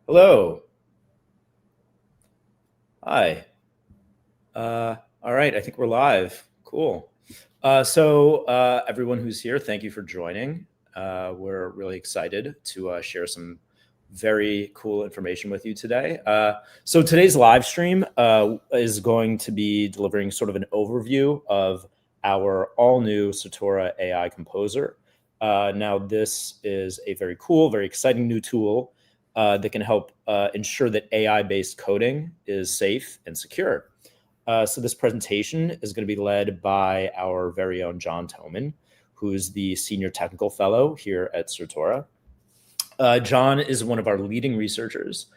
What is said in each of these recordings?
Hello. Hi. All right. I think we're live. Cool. Everyone who's here, thank you for joining. We're really excited to share some very cool information with you today. Today's live stream is going to be delivering sort of an overview of our all new Certora AI Composer. Now, this is a very cool, very exciting new tool that can help ensure that AI-based coding is safe and secure. This presentation is going to be led by our very own John Toman, who's the Senior Technical Fellow here at Certora. John is one of our leading researchers.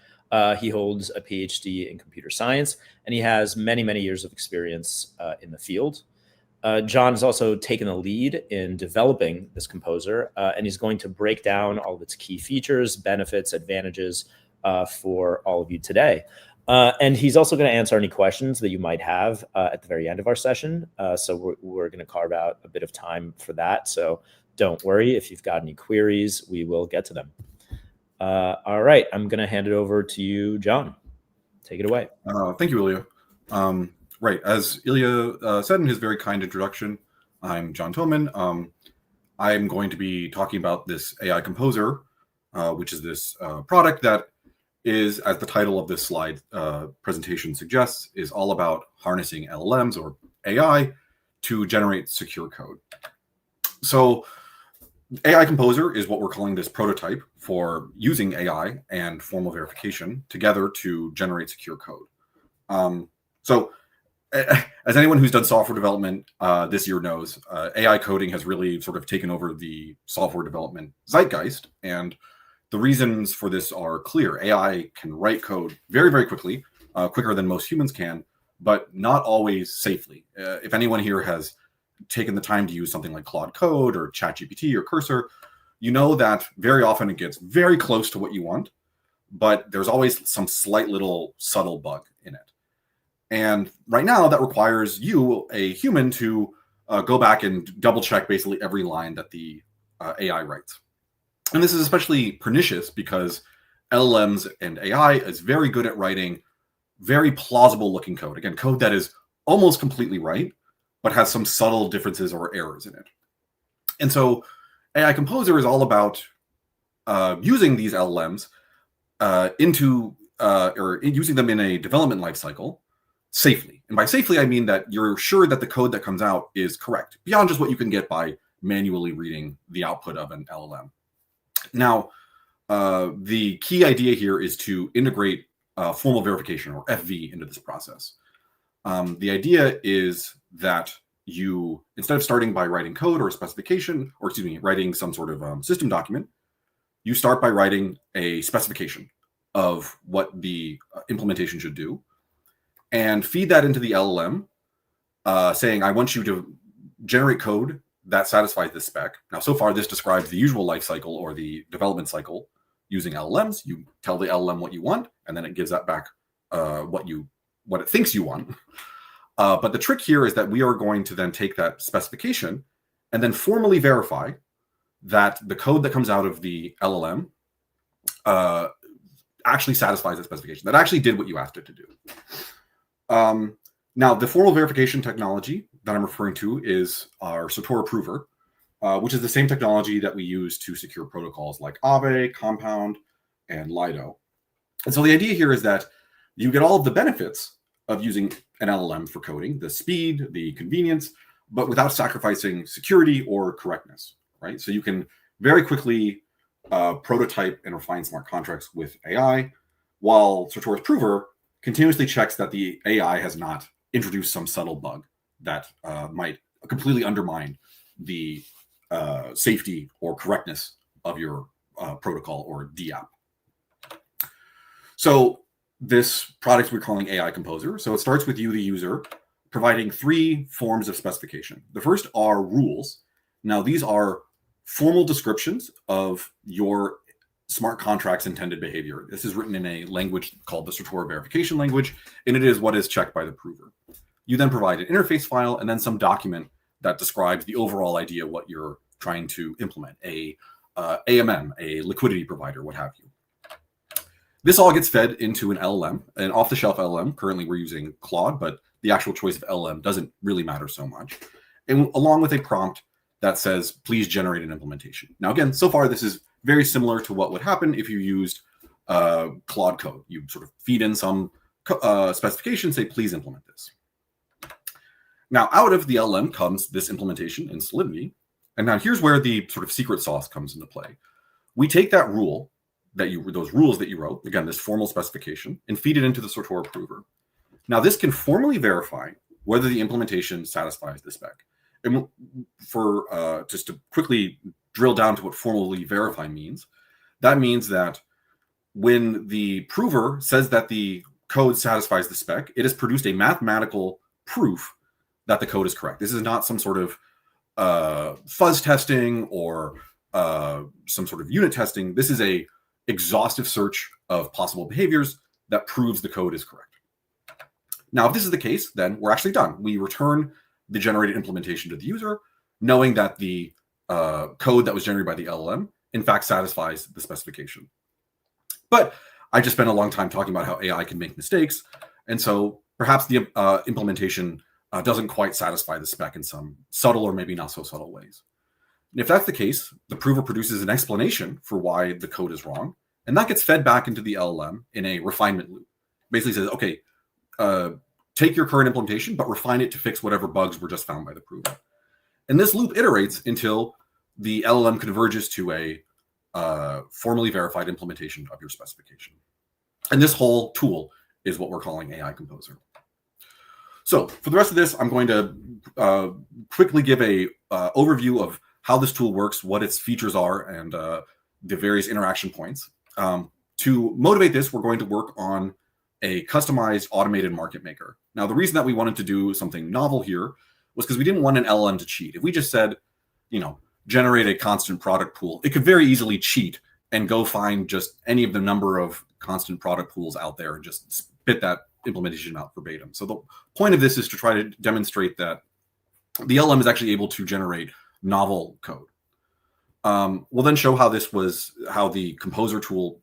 He holds a PhD in computer science, and he has many, many years of experience in the field. John has also taken the lead in developing this composer, and he's going to break down all of its key features, benefits, advantages for all of you today. And he's also going to answer any questions that you might have at the very end of our session. We're going to carve out a bit of time for that. So don't worry, if you've got any queries, we will get to them. All right, I'm going to hand it over to you, John. Take it away. Thank you, Ilya. Right, as Ilya said in his very kind introduction, I'm John Toman. I'm going to be talking about this AI Composer, which is this product that is, as the title of this slide presentation suggests, is all about harnessing LLMs or AI to generate secure code. So AI Composer is what we're calling this prototype for using AI and formal verification together to generate secure code. As anyone who's done software development this year knows, AI coding has really sort of taken over the software development zeitgeist. And the reasons for this are clear. AI can write code very, very quickly, quicker than most humans can, but not always safely. If anyone here has taken the time to use something like Claude Code or ChatGPT or Cursor, you know that very often it gets very close to what you want, but there's always some slight little subtle bug in it. And right now that requires you, a human, to go back and double check basically every line that the AI writes. And this is especially pernicious because LLMs and AI is very good at writing very plausible looking code. Again, code that is almost completely right, but has some subtle differences or errors in it. And so AI Composer is all about using these LLMs using them in a development lifecycle safely. And by safely, I mean that you're sure that the code that comes out is correct, beyond just what you can get by manually reading the output of an LLM. Now, the key idea here is to integrate formal verification, or FV, into this process. The idea is that you, instead of starting by writing code or a specification, or writing some sort of system document, you start by writing a specification of what the implementation should do, and feed that into the LLM, saying, I want you to generate code that satisfies this spec. Now, so far, this describes the usual life cycle or the development cycle using LLMs. You tell the LLM what you want, and then it gives that back what it thinks you want. But the trick here is that we are going to then take that specification and then formally verify that the code that comes out of the LLM actually satisfies the specification, that actually did what you asked it to do. Now, the formal verification technology that I'm referring to is our Certora prover, which is the same technology that we use to secure protocols like Aave, Compound, and Lido. And so the idea here is that you get all of the benefits of using an LLM for coding, the speed, the convenience, but without sacrificing security or correctness, right? So you can very quickly prototype and refine smart contracts with AI, while Certora's prover continuously checks that the AI has not introduced some subtle bug that might completely undermine the safety or correctness of your protocol or DApp. So this product we're calling AI Composer. So it starts with you, the user, providing three forms of specification. The first are rules. Now, these are formal descriptions of your smart contract's intended behavior. This is written in a language called the Certora verification language, and it is what is checked by the prover. You then provide an interface file and then some document that describes the overall idea of what you're trying to implement, a AMM, a liquidity provider, what have you. This all gets fed into an LLM, an off-the-shelf LLM. Currently, we're using Claude, but the actual choice of LLM doesn't really matter so much. And along with a prompt that says, please generate an implementation. Now, again, so far, this is very similar to what would happen if you used Claude code. You sort of feed in some specification, say, please implement this. Now, out of the LLM comes this implementation in Solidity. And now here's where the sort of secret sauce comes into play. We take that rule, those rules that you wrote, again, this formal specification, and feed it into the Certora prover. Now, this can formally verify whether the implementation satisfies the spec. And for just to quickly drill down to what formally verify means, that means that when the prover says that the code satisfies the spec, it has produced a mathematical proof that the code is correct. This is not some sort of fuzz testing or some sort of unit testing. This is a exhaustive search of possible behaviors that proves the code is correct. Now, if this is the case, then we're actually done. We return the generated implementation to the user, knowing that the code that was generated by the LLM, in fact, satisfies the specification. But I just spent a long time talking about how AI can make mistakes. And so perhaps the implementation doesn't quite satisfy the spec in some subtle or maybe not so subtle ways. And if that's the case, the prover produces an explanation for why the code is wrong. And that gets fed back into the LLM in a refinement loop. Basically says, okay, take your current implementation, but refine it to fix whatever bugs were just found by the prover. And this loop iterates until the LLM converges to a formally verified implementation of your specification. And this whole tool is what we're calling AI Composer. So for the rest of this, I'm going to quickly give a overview of how this tool works, what its features are, and the various interaction points. To motivate this, we're going to work on a customized automated market maker. Now, the reason that we wanted to do something novel here was because we didn't want an LLM to cheat. If we just said, generate a constant product pool, it could very easily cheat and go find just any of the number of constant product pools out there and just spit that implementation out verbatim. So the point of this is to try to demonstrate that the LLM is actually able to generate novel code. We'll then show how the Composer tool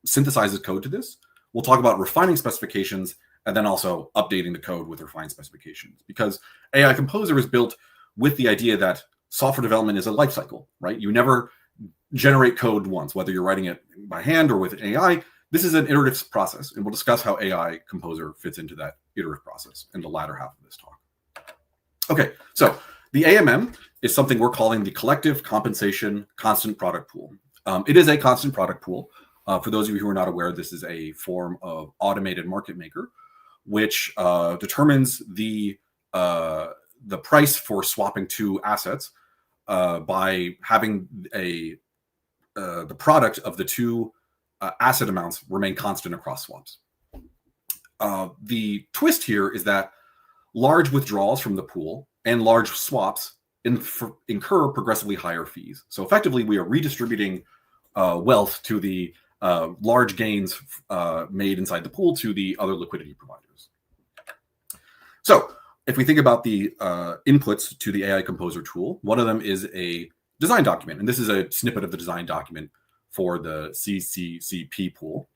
synthesizes code to this. We'll talk about refining specifications and then also updating the code with refined specifications, because AI Composer is built with the idea that software development is a life cycle, right? You never generate code once, whether you're writing it by hand or with AI. This is an iterative process, and we'll discuss how AI Composer fits into that iterative process in the latter half of this talk. Okay, so the AMM is something we're calling the Collective Compensation Constant Product Pool. It is a constant product pool. For those of you who are not aware, this is a form of automated market maker, which determines the price for swapping two assets by having the product of the two asset amounts remain constant across swaps. The twist here is that large withdrawals from the pool and large swaps incur progressively higher fees. So effectively, we are redistributing wealth to the large gains made inside the pool to the other liquidity providers. So if we think about the inputs to the AI Composer tool, one of them is a design document. And this is a snippet of the design document for the CCCP pool.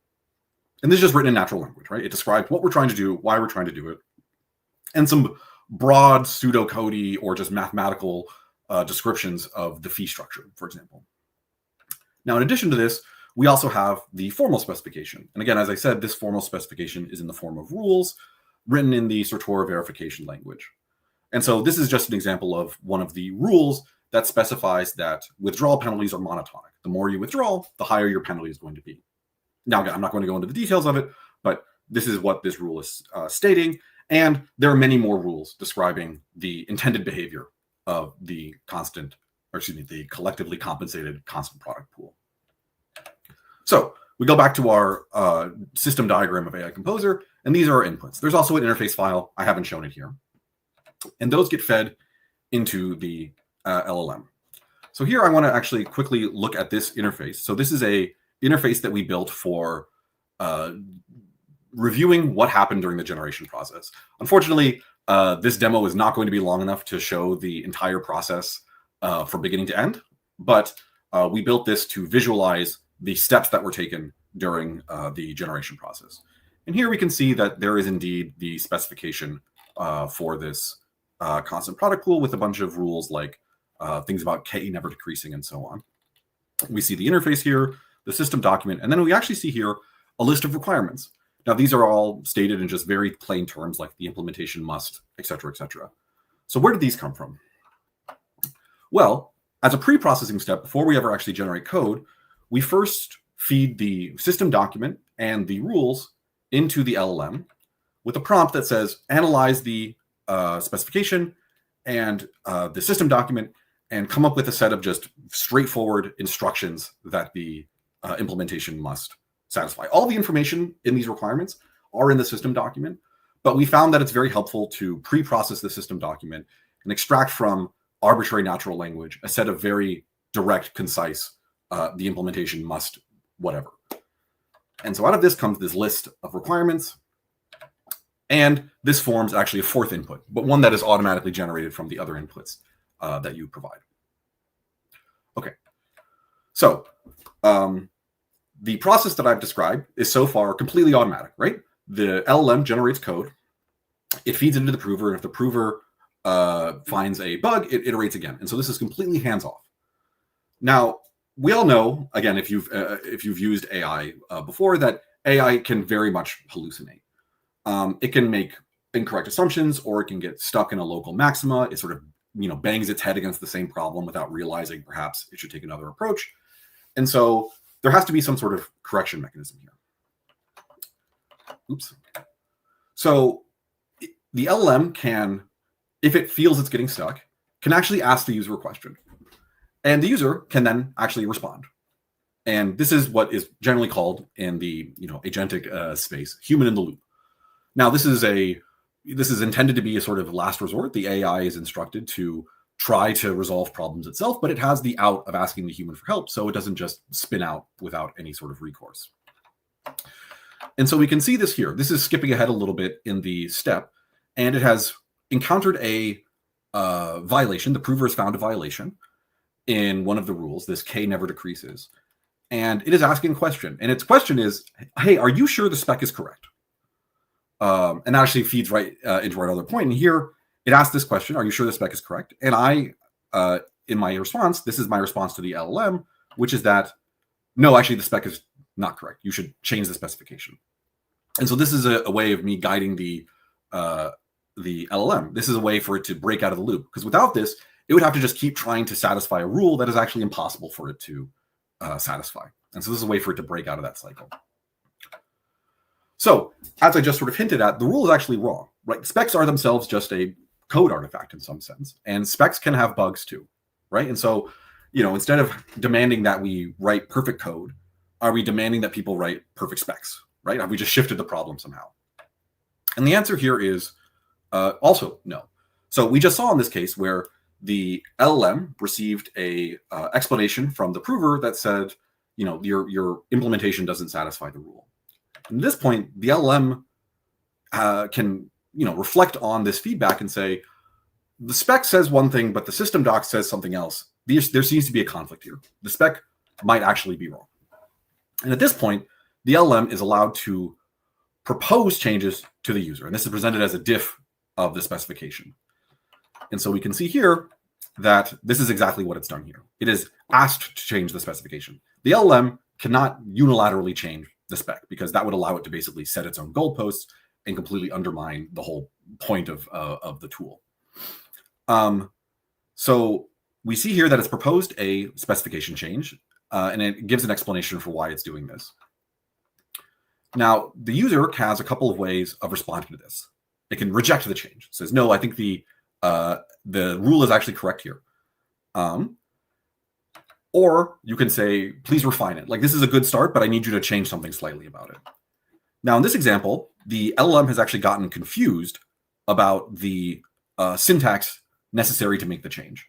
And this is just written in natural language, right? It describes what we're trying to do, why we're trying to do it, and some broad pseudocode or just mathematical descriptions of the fee structure, for example. Now, in addition to this, we also have the formal specification. And again, as I said, this formal specification is in the form of rules written in the Certora verification language. And so this is just an example of one of the rules that specifies that withdrawal penalties are monotonic. The more you withdraw, the higher your penalty is going to be. Now, again, I'm not going to go into the details of it, but this is what this rule is stating. And there are many more rules describing the intended behavior of the the collectively compensated constant product pool. So we go back to our system diagram of AI Composer, and these are our inputs. There's also an interface file. I haven't shown it here. And those get fed into the LLM. So here I want to actually quickly look at this interface. So this is a interface that we built for reviewing what happened during the generation process. Unfortunately, this demo is not going to be long enough to show the entire process from beginning to end, but we built this to visualize the steps that were taken during the generation process. And here we can see that there is indeed the specification for this constant product pool with a bunch of rules like things about k never decreasing and so on. We see the interface here, the system document, and then we actually see here a list of requirements. Now, these are all stated in just very plain terms like the implementation must, etc., etc. So where did these come from? Well, as a pre-processing step, before we ever actually generate code, we first feed the system document and the rules into the LLM with a prompt that says, analyze the specification and the system document and come up with a set of just straightforward instructions that the implementation must satisfy. All the information in these requirements are in the system document, but we found that it's very helpful to pre-process the system document and extract from arbitrary natural language a set of very direct, concise, the implementation must whatever. And so out of this comes this list of requirements, and this forms actually a fourth input, but one that is automatically generated from the other inputs that you provide. Okay, so the process that I've described is so far completely automatic, right? The LLM generates code, it feeds it into the prover, and if the prover finds a bug, it iterates again. And so this is completely hands-off. Now, we all know, again, if you've used AI before, that AI can very much hallucinate. It can make incorrect assumptions, or it can get stuck in a local maxima. It sort of, bangs its head against the same problem without realizing perhaps it should take another approach. And so there has to be some sort of correction mechanism here. Oops. So the LLM can, if it feels it's getting stuck, can actually ask the user a question. And the user can then actually respond. And this is what is generally called in the agentic space, human in the loop. Now, this is intended to be a sort of last resort. The AI is instructed to try to resolve problems itself, but it has the out of asking the human for help, so it doesn't just spin out without any sort of recourse. And so we can see this here. This is skipping ahead a little bit in the step, and it has encountered a violation. The prover has found a violation in one of the rules, this k never decreases, and it is asking a question. And its question is, hey, are you sure the spec is correct? And that actually feeds right into our other point. And here it asks this question, are you sure the spec is correct? And I, in my response, this is my response to the LLM, which is that, no, actually the spec is not correct. You should change the specification. And so this is a way of me guiding the LLM. This is a way for it to break out of the loop, because without this, it would have to just keep trying to satisfy a rule that is actually impossible for it to satisfy. And so this is a way for it to break out of that cycle. So, as I just sort of hinted at, the rule is actually wrong, right? Specs are themselves just a code artifact in some sense, and specs can have bugs too, right? And so, instead of demanding that we write perfect code, are we demanding that people write perfect specs, right? Have we just shifted the problem somehow? And the answer here is also no. So we just saw in this case where the LLM received a explanation from the prover that said, your implementation doesn't satisfy the rule. And at this point, the LLM can, reflect on this feedback and say, the spec says one thing, but the system doc says something else. There seems to be a conflict here. The spec might actually be wrong. And at this point, the LLM is allowed to propose changes to the user. And this is presented as a diff of the specification. And so we can see here that this is exactly what it's done here. It is asked to change the specification. The LLM cannot unilaterally change the spec, because that would allow it to basically set its own goalposts and completely undermine the whole point of the tool. So we see here that it's proposed a specification change, and it gives an explanation for why it's doing this. Now, the user has a couple of ways of responding to this. It can reject the change. It says, no, I think the rule is actually correct here. Or you can say, please refine it. Like, this is a good start, but I need you to change something slightly about it. Now, in this example, the LLM has actually gotten confused about the syntax necessary to make the change.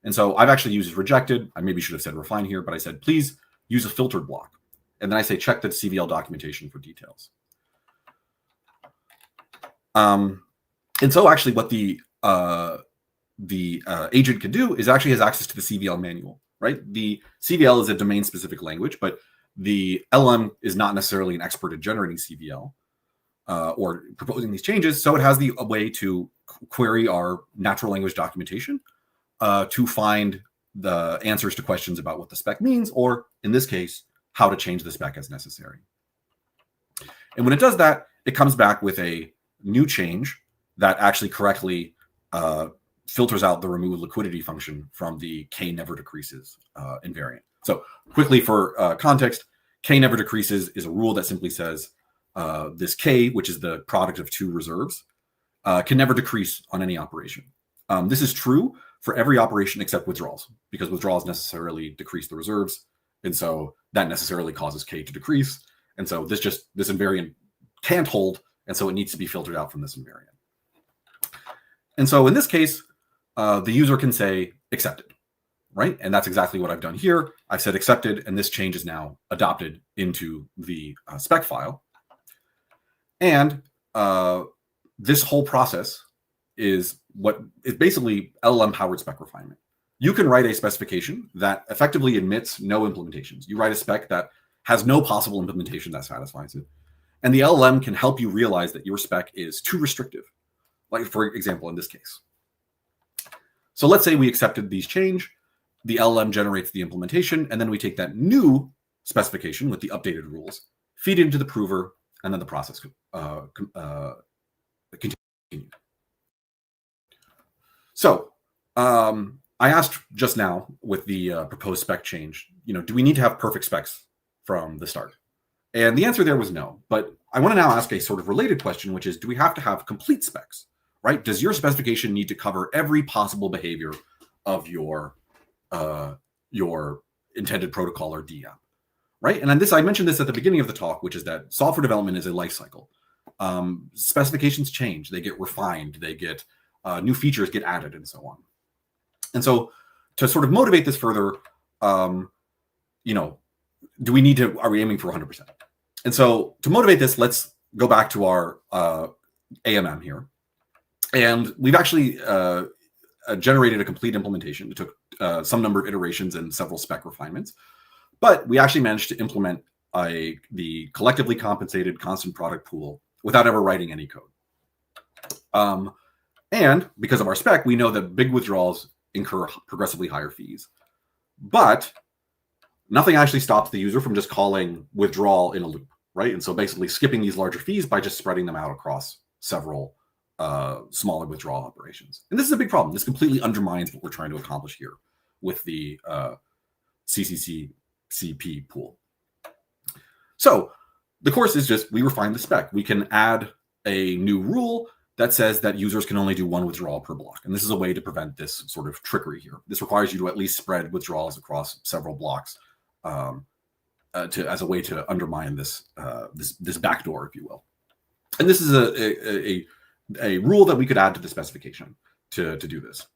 And so I've actually used rejected. I maybe should have said refine here, but I said, please use a filtered block. And then I say, check the CVL documentation for details. And so actually what the agent can do is actually has access to the CVL manual. Right? The CVL is a domain-specific language, but the LM is not necessarily an expert at generating CVL or proposing these changes. So it has the way to query our natural language documentation to find the answers to questions about what the spec means, or in this case, how to change the spec as necessary. And when it does that, it comes back with a new change that actually correctly filters out the remove liquidity function from the k never decreases invariant. So quickly for context, k never decreases is a rule that simply says this k, which is the product of two reserves, can never decrease on any operation. This is true for every operation except withdrawals, because withdrawals necessarily decrease the reserves. And so that necessarily causes k to decrease. And so this invariant can't hold. And so it needs to be filtered out from this invariant. And so in this case, the user can say accepted, right? And that's exactly what I've done here. I've said accepted, and this change is now adopted into the spec file. And this whole process is basically LLM-powered spec refinement. You can write a specification that effectively admits no implementations. You write a spec that has no possible implementation that satisfies it. And the LLM can help you realize that your spec is too restrictive, like for example, in this case. So let's say we accepted these change, the LLM generates the implementation, and then we take that new specification with the updated rules, feed it into the prover, and then the process continues. So I asked just now with the proposed spec change, do we need to have perfect specs from the start? And the answer there was no. But I want to now ask a sort of related question, which is, do we have to have complete specs, right? Does your specification need to cover every possible behavior of your intended protocol or DApp, right? And I mentioned this at the beginning of the talk, which is that software development is a life cycle. Specifications change, they get refined, they get new features get added, and so on. And so to sort of motivate this further, are we aiming for 100%? And so to motivate this, let's go back to our AMM here. And we've actually generated a complete implementation. It took some number of iterations and several spec refinements, but we actually managed to implement the collectively compensated constant product pool without ever writing any code. And because of our spec, we know that big withdrawals incur progressively higher fees. But nothing actually stops the user from just calling withdrawal in a loop, right? And so basically skipping these larger fees by just spreading them out across several smaller withdrawal operations. And this is a big problem. This completely undermines what we're trying to accomplish here with the CCCP pool. So the course is just, we refine the spec. We can add a new rule that says that users can only do one withdrawal per block. And this is a way to prevent this sort of trickery here. This requires you to at least spread withdrawals across several blocks as a way to undermine this backdoor, if you will. And this is a rule that we could add to the specification to do this.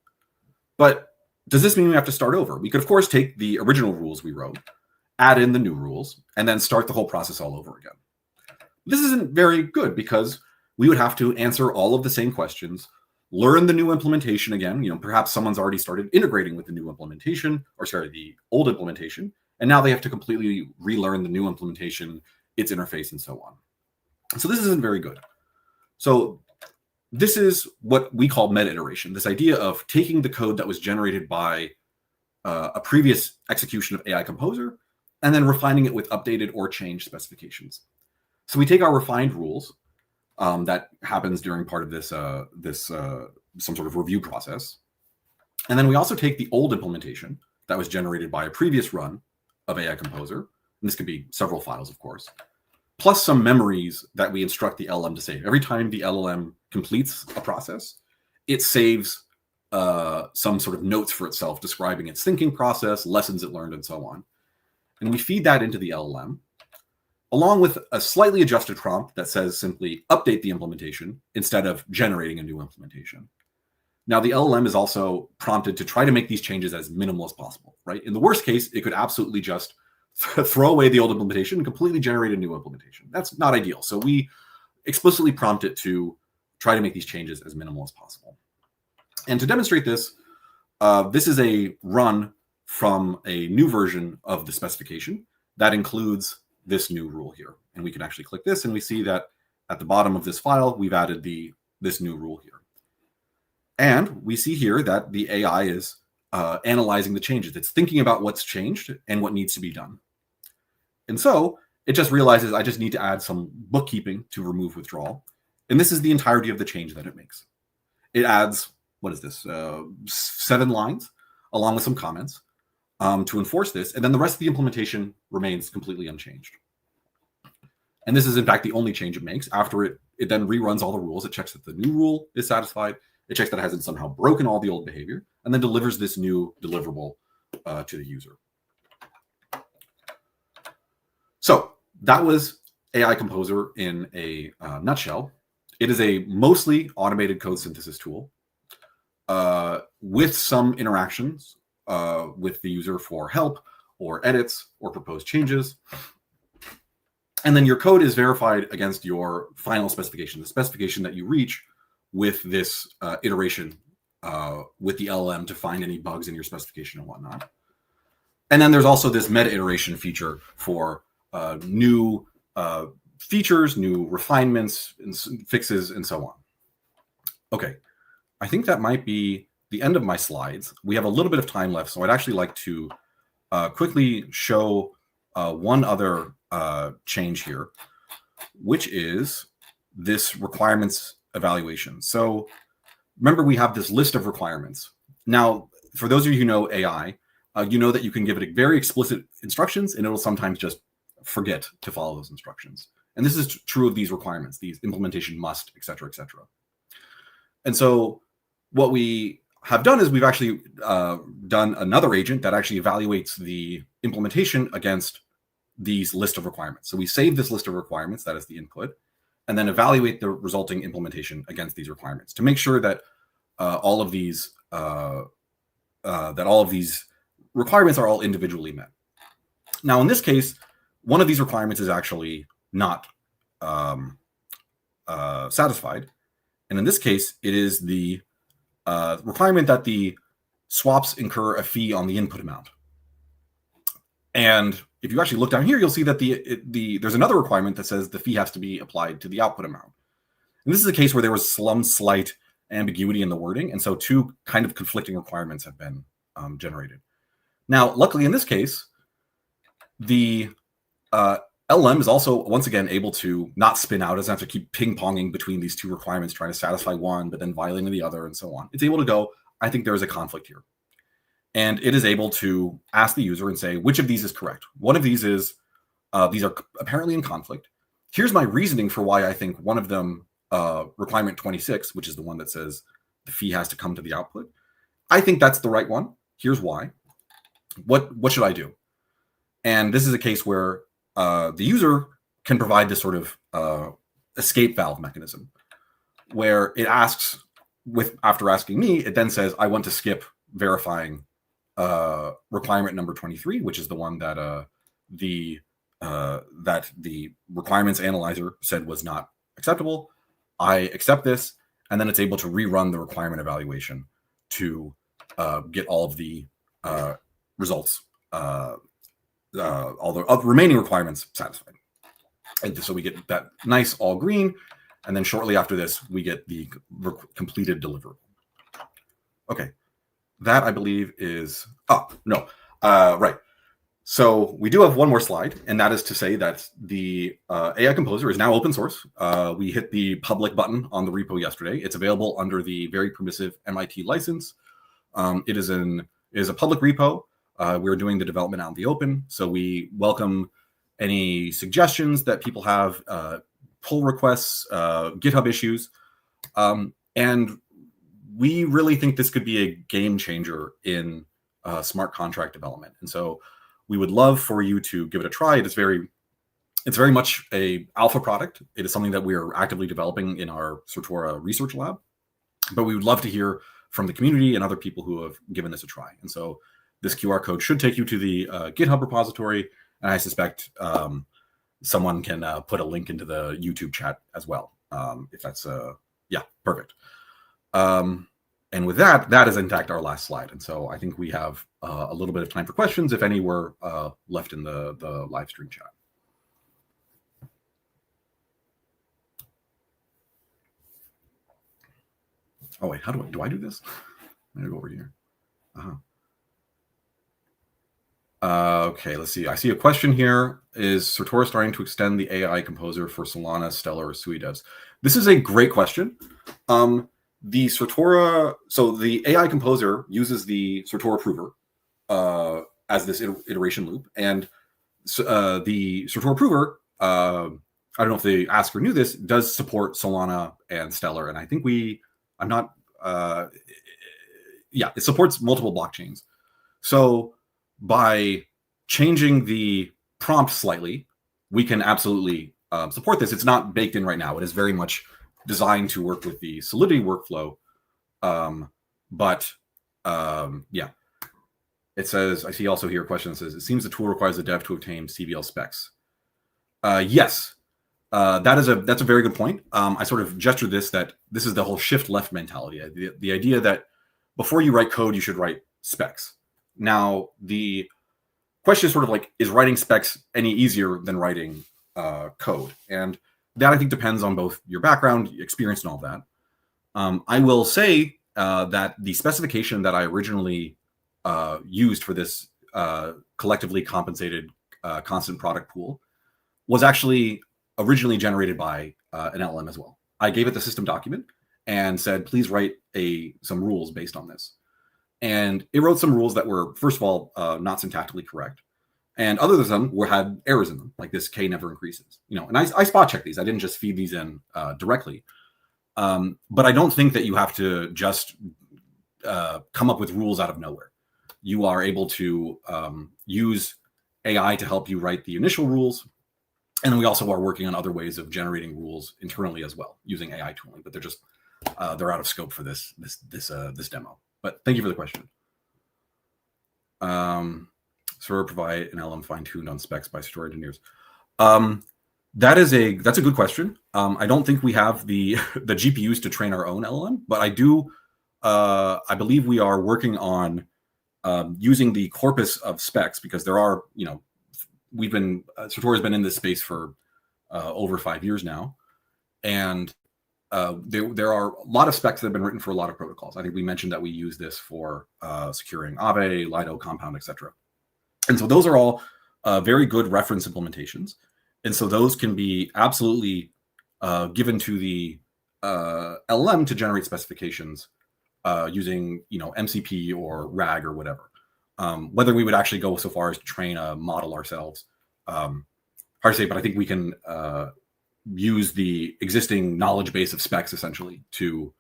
But does this mean we have to start over? We could, of course, take the original rules we wrote, add in the new rules, and then start the whole process all over again. This isn't very good because we would have to answer all of the same questions, learn the new implementation again. Perhaps someone's already started integrating with the new implementation, the old implementation, and now they have to completely relearn the new implementation, its interface, and so on. So this isn't very good. So this is what we call meta iteration, this idea of taking the code that was generated by a previous execution of AI Composer and then refining it with updated or changed specifications. So we take our refined rules, that happens during part of this some sort of review process. And then we also take the old implementation that was generated by a previous run of AI Composer, and this could be several files, of course, plus some memories that we instruct the LLM to save. Every time the LLM completes a process, it saves some sort of notes for itself describing its thinking process, lessons it learned, and so on. And we feed that into the LLM, along with a slightly adjusted prompt that says simply update the implementation instead of generating a new implementation. Now, the LLM is also prompted to try to make these changes as minimal as possible, right? In the worst case, it could absolutely just throw away the old implementation and completely generate a new implementation. That's not ideal. So we explicitly prompt it to try to make these changes as minimal as possible. And to demonstrate this, this is a run from a new version of the specification that includes this new rule here. And we can actually click this, and we see that at the bottom of this file, we've added this new rule here. And we see here that the AI is analyzing the changes. It's thinking about what's changed and what needs to be done. And so it just realizes I just need to add some bookkeeping to remove withdrawal. And this is the entirety of the change that it makes. It adds, what is this, 7 lines along with some comments to enforce this. And then the rest of the implementation remains completely unchanged. And this is, in fact, the only change it makes. After it then reruns all the rules. It checks that the new rule is satisfied. It checks that it hasn't somehow broken all the old behavior, and then delivers this new deliverable to the user. So that was AI Composer in a nutshell. It is a mostly automated code synthesis tool with some interactions with the user for help or edits or proposed changes. And then your code is verified against your final specification, the specification that you reach with this iteration with the LLM to find any bugs in your specification and whatnot. And then there's also this meta iteration feature for new features, new refinements, and fixes, and so on. Okay, I think that might be the end of my slides. We have a little bit of time left, so I'd actually like to quickly show one other change here, which is this requirements evaluation. So remember, we have this list of requirements. Now, for those of you who know AI, you know that you can give it very explicit instructions, and it'll sometimes just forget to follow those instructions. And this is true of these requirements, these implementation must, et cetera, et cetera. And so what we have done is we've actually done another agent that actually evaluates the implementation against these list of requirements. So we save this list of requirements, that is the input, and then evaluate the resulting implementation against these requirements to make sure that all of these requirements are all individually met. Now, in this case, one of these requirements is actually not satisfied, and in this case, it is the requirement that the swaps incur a fee on the input amount. And if you actually look down here, you'll see that there's another requirement that says the fee has to be applied to the output amount. And this is a case where there was some slight ambiguity in the wording, and so 2 kind of conflicting requirements have been generated. Now, luckily in this case, the LLM is also, once again, able to not spin out, doesn't have to keep ping-ponging between these 2 requirements, trying to satisfy one, but then violating the other, and so on. It's able to go, I think there is a conflict here. And it is able to ask the user and say, which of these is correct? One of these is, these are apparently in conflict. Here's my reasoning for why I think one of them, requirement 26, which is the one that says the fee has to come to the output. I think that's the right one. Here's why. What should I do? And this is a case where the user can provide this sort of escape valve mechanism, where it asks, after asking me, it then says, I want to skip verifying requirement number 23, which is the one that the requirements analyzer said was not acceptable. I accept this, and then it's able to rerun the requirement evaluation to get all of the results, all the remaining requirements satisfied. And so we get that nice all green, and then shortly after this, we get the completed deliverable. Okay. That, I believe, is... right. So we do have one more slide, and that is to say that the AI Composer is now open source. We hit the public button on the repo yesterday. It's available under the very permissive MIT license. It is a public repo. We're doing the development out in the open, so we welcome any suggestions that people have, pull requests, GitHub issues, and we really think this could be a game changer in smart contract development. And so we would love for you to give it a try. It's very much a alpha product. It is something that we are actively developing in our Certora research lab, but we would love to hear from the community and other people who have given this a try. And so this QR code should take you to the GitHub repository, and I suspect someone can put a link into the YouTube chat as well, if that's, yeah, perfect. And with that, that is in fact our last slide. And so I think we have a little bit of time for questions, if any were left in the live stream chat. Oh wait, how do I do this? I'm gonna go over here. Okay, let's see. I see a question here. Is Certora starting to extend the AI Composer for Solana, Stellar, or Sui devs? This is a great question. The Certora, so the AI Composer uses the Certora prover as this iteration loop, and the Certora prover, I don't know if the asker knew this, does support Solana and Stellar, and I think I'm not, yeah, it supports multiple blockchains. So by changing the prompt slightly, we can absolutely support this. It's not baked in right now. It is very much designed to work with the Solidity workflow. Yeah, it says, I see also here a question that says, it seems the tool requires the dev to obtain CBL specs. Yes, that's a very good point. I sort of gestured that this is the whole shift left mentality. The idea that before you write code, you should write specs. Now, the question is sort of like, is writing specs any easier than writing code? And that I think depends on both your background, experience, and all that. I will say that the specification that I originally used for this collectively compensated constant product pool was actually originally generated by an LLM as well. I gave it the system document and said, please write some rules based on this. And it wrote some rules that were, first of all, not syntactically correct. And other than them had errors in them, like this K never increases. And I spot check these. I didn't just feed these in directly. But I don't think that you have to just come up with rules out of nowhere. You are able to use AI to help you write the initial rules. And then we also are working on other ways of generating rules internally as well, using AI tooling. But they're out of scope for this demo. But thank you for the question. Sort of provide an LM fine-tuned on specs by Certora engineers. That's a good question. I don't think we have the GPUs to train our own LLM, but I believe we are working on using the corpus of specs, because there are, Certora has been in this space for over 5 years now, and there are a lot of specs that have been written for a lot of protocols. I think we mentioned that we use this for securing Aave, Lido, Compound, etc. And so those are all very good reference implementations. And so those can be absolutely given to the LLM to generate specifications using MCP or RAG or whatever. Whether we would actually go so far as to train a model ourselves, hard to say, but I think we can use the existing knowledge base of specs essentially to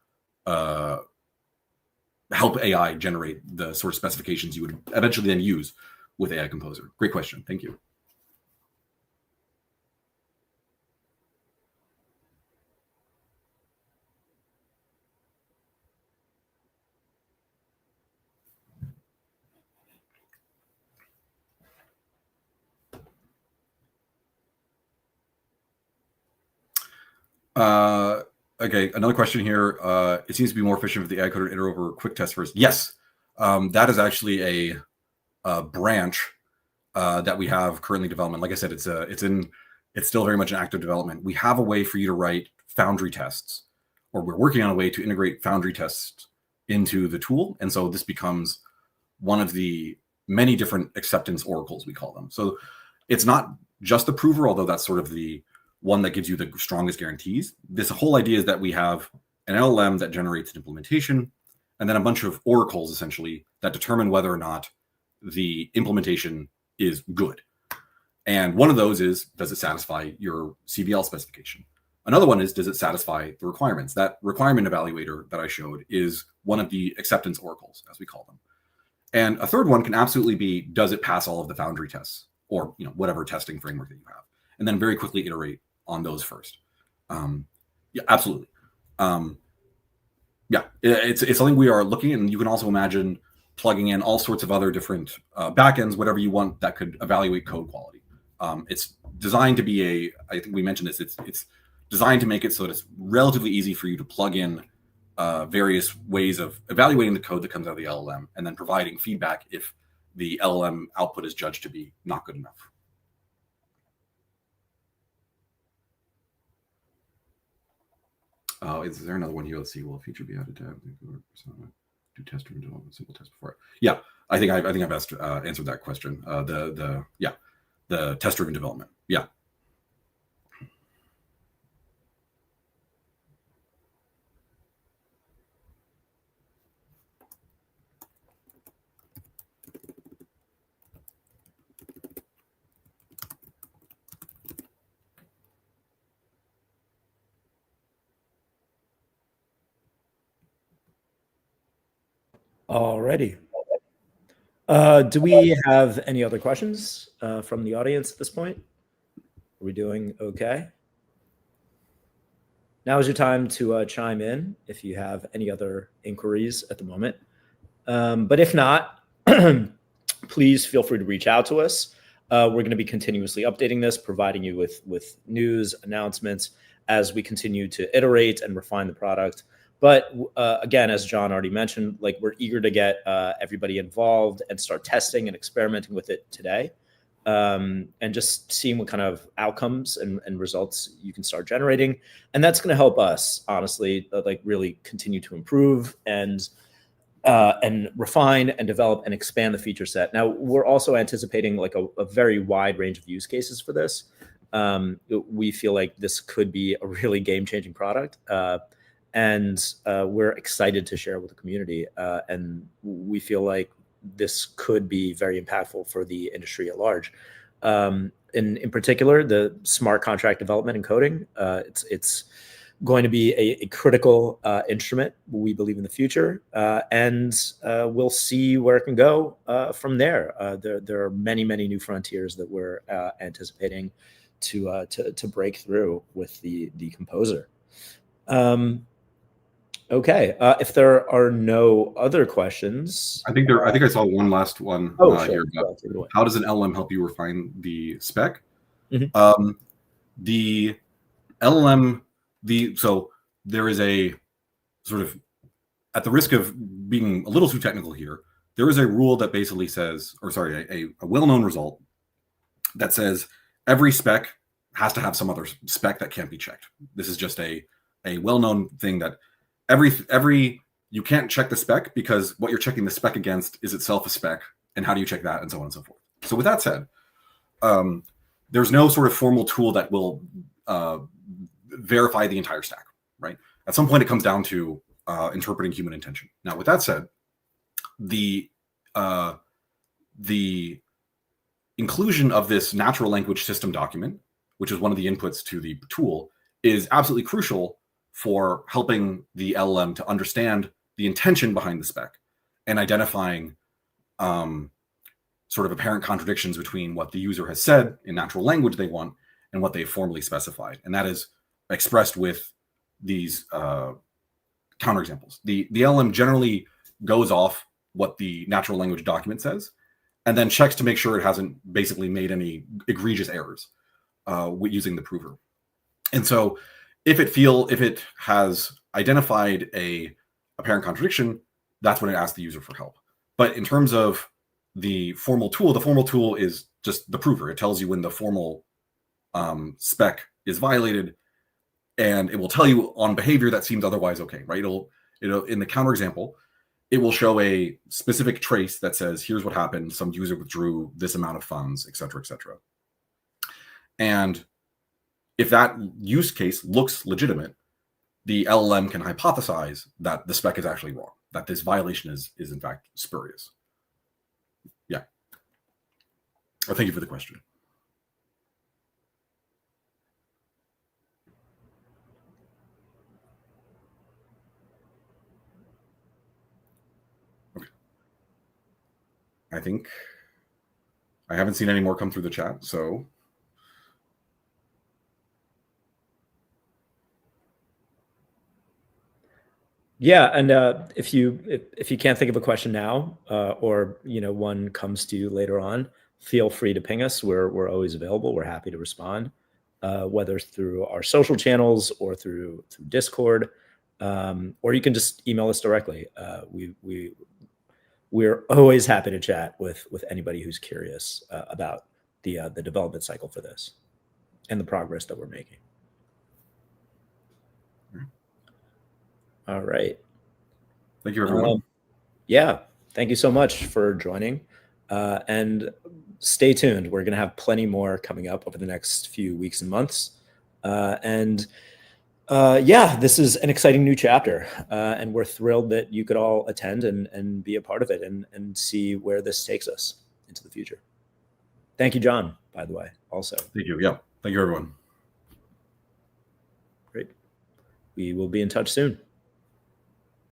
help AI generate the sort of specifications you would eventually then use with AI Composer. Great question. Thank you. Okay, another question here. It seems to be more efficient for the AI coder to iterate over quick test first. Yes, that is actually a branch that we have currently development. Like I said, it's still very much an active development. We have a way for you to write Foundry tests, or we're working on a way to integrate Foundry tests into the tool. And so this becomes one of the many different acceptance oracles, we call them. So it's not just the prover, although that's sort of the one that gives you the strongest guarantees. This whole idea is that we have an LLM that generates an implementation, and then a bunch of oracles essentially that determine whether or not the implementation is good. And one of those is, does it satisfy your CBL specification? Another one is, does it satisfy the requirements? That requirement evaluator that I showed is one of the acceptance oracles, as we call them. And a third one can absolutely be, does it pass all of the Foundry tests, or whatever testing framework that you have? And then very quickly iterate on those first. Yeah, absolutely. Yeah, it's something we are looking at, and you can also imagine plugging in all sorts of other different backends, whatever you want that could evaluate code quality. It's designed to be I think we mentioned this, it's designed to make it so that it's relatively easy for you to plug in various ways of evaluating the code that comes out of the LLM, and then providing feedback if the LLM output is judged to be not good enough. Is there another one here? Let's see. Will a feature be added to do test or development simple test before it? Yeah, I think I've answered that question. The test-driven development. Yeah. Alrighty. Do we have any other questions from the audience at this point? Are we doing okay? Now is your time to chime in if you have any other inquiries at the moment. But if not, please feel free to reach out to us. We're going to be continuously updating this, providing you with news, announcements as we continue to iterate and refine the product. But again, as John already mentioned, like we're eager to get everybody involved and start testing and experimenting with it today, and just seeing what kind of outcomes and results you can start generating. And that's going to help us, honestly, like really continue to improve and refine and develop and expand the feature set. Now, we're also anticipating like a very wide range of use cases for this. We feel like this could be a really game-changing product. And we're excited to share with the community. And we feel like this could be very impactful for the industry at large. In particular, the smart contract development and coding, it's going to be a critical instrument, we believe, in the future. And we'll see where it can go from there. There are many, many new frontiers that we're anticipating to break through with the Composer. Okay. If there are no other questions, I think I saw one last one here. How does an LLM help you refine the spec? Mm-hmm. The LLM, so there is a sort of, at the risk of being a little too technical here, there is a rule that basically says, a well-known result that says every spec has to have some other spec that can't be checked. This is just a well-known thing that you can't check the spec because what you're checking the spec against is itself a spec, and how do you check that, and so on and so forth. So with that said, there's no sort of formal tool that will verify the entire stack, right? At some point, it comes down to interpreting human intention. Now, with that said, the inclusion of this natural language system document, which is one of the inputs to the tool, is absolutely crucial for helping the LLM to understand the intention behind the spec and identifying sort of apparent contradictions between what the user has said in natural language they want and what they've formally specified. And that is expressed with these counterexamples. The LLM generally goes off what the natural language document says and then checks to make sure it hasn't basically made any egregious errors using the prover. And so if it has identified a apparent contradiction, that's when it asks the user for help. But in terms of the formal tool is just the prover. It tells you when the formal spec is violated, and it will tell you on behavior that seems otherwise okay, right? It'll in the counterexample, it will show a specific trace that says, here's what happened. Some user withdrew this amount of funds, et cetera, et cetera. And if that use case looks legitimate, the LLM can hypothesize that the spec is actually wrong, that this violation is in fact spurious. Yeah. Well, thank you for the question. Okay. I think I haven't seen any more come through the chat, so. Yeah, and if you can't think of a question now, or one comes to you later on, feel free to ping us. We're always available. We're happy to respond, whether through our social channels or through Discord. or you can just email us directly. We're always happy to chat with anybody who's curious about the development cycle for this and the progress that we're making. All right. Thank you, everyone. Yeah, thank you so much for joining. And stay tuned. We're going to have plenty more coming up over the next few weeks and months. Yeah, this is an exciting new chapter. And we're thrilled that you could all attend and be a part of it and see where this takes us into the future. Thank you, John, by the way, also. Thank you. Yeah. Thank you, everyone. Great. We will be in touch soon.